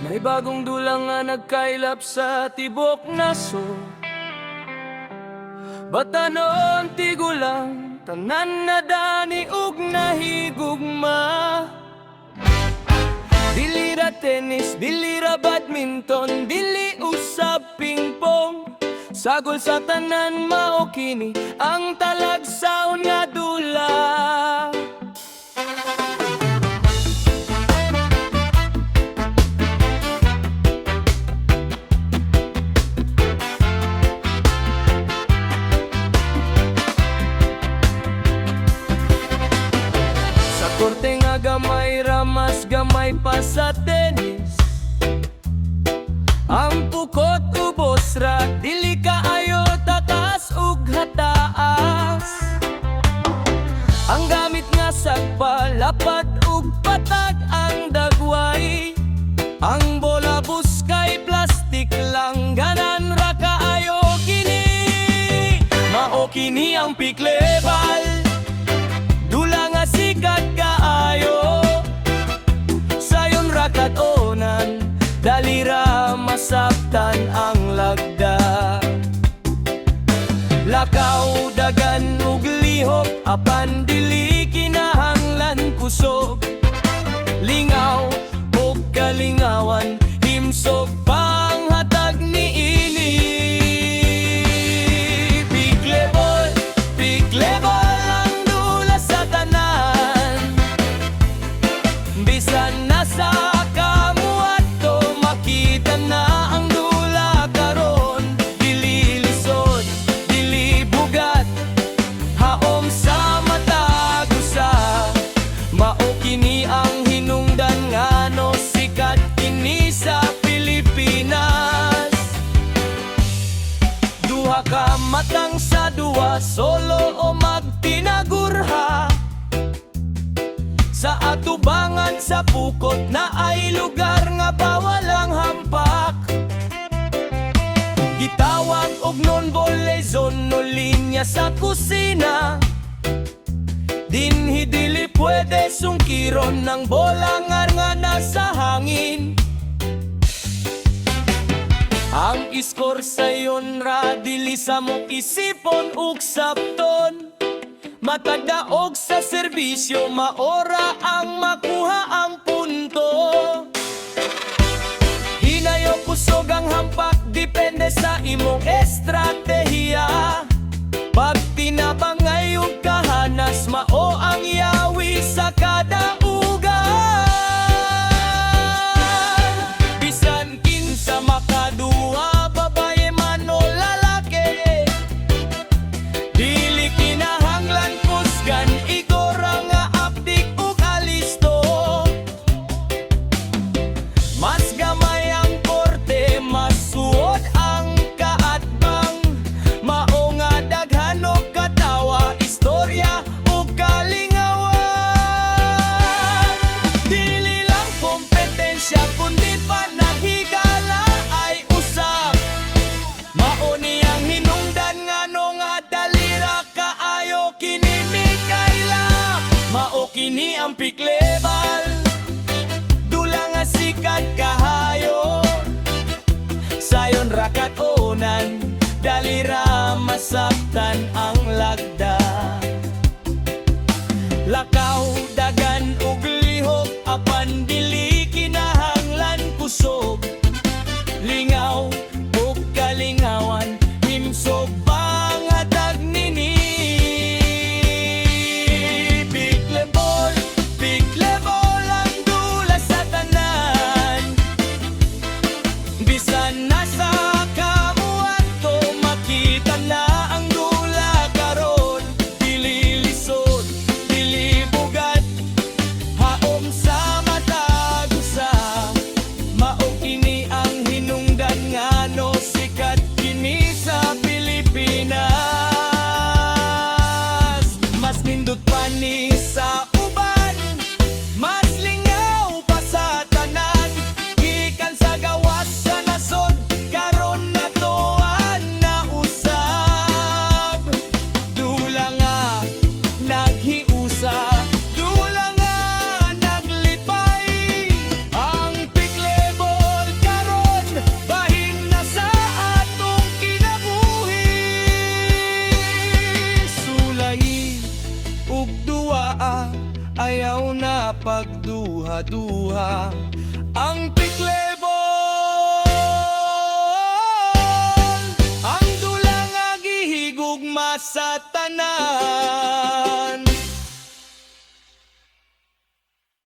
May bagong dulang nga nagkailap sa tibok naso. Batanon tigulang, tanan na dani ug nahigugma. Dili ra tennis, dili ra badminton, dili usab pingpong. Sagol sa tanan mao kini ang talagsaon nga dula. Korte nga gamay ramas gamay pa sa tennis. Ang pukot ubos ra dili kaayo takas ug hataas. Ang gamit nga sagpa lapad ug patag ang dagway. Ang bola buskay plastik lang ganan ra kaayo kini. Mao kini ang piklebal. Dula nga sikat kaayo. Sayon ra katonan, dali ra masabtan ang lagda. Lakaw dagan ug lihok, apan dili kinahanglan kusog. Lingaw ug kalingawan, himsog pang hatag niini. Piklebol, piklebol bisan nasa kamuadto, makita na ang dula karon. Dili lisod, dili bugat, haom sa matag usa. Mao kini ang hinungdan ngano sikat kini sa Pilipinas. Duha ka matang sa duwa, solo o magtinagurha. Sa atubangan sa pukot na ay lugar nga bawal ang hampak. Gitawag og non-volley zone no linya sa kusina. Dinhi dili pwede sungkiron ng bola nga nasa hangin. Ang iskor sayon ra dili sa mong isipon ug sabton. Matagdaog sa serbisyo, maora ang makuha ang punto. Hinayo kusog ang hampak, depende sa imong estratehiya. Pag tinabangay ug kahanas, mao ang yawi sa kada ugan. Bisan kinsa makaduha, babae man o lalaki, dili kinahanglan kusgan, igora nga aptik ug alisto. Mas gamay ang korte, mas suod ang kaatbang. Mao nga daghan og katawa, istorya ug kalingawan. Dili lang kompetensya, kundi panahigala ay usab. Mao ni ang hinungdan ngano nga dalira kaayo kini mikaylap. Mao kini ang piklebal, dula nga sikat kahayo. Sayon ra katonan, dali ra masabtan ang lagda. Lakaw dagan ug lihok, apan dili kinahanglan kusog. Lingaw ug kalingawan, himsog pang hatag nini. Piklebol, piklebol ang dula sa tanan. Bisan nasa kamuadto, makita na ang dula pagduha-duha. Ang Piklebol, ang dula nga gihigugma sa tanan.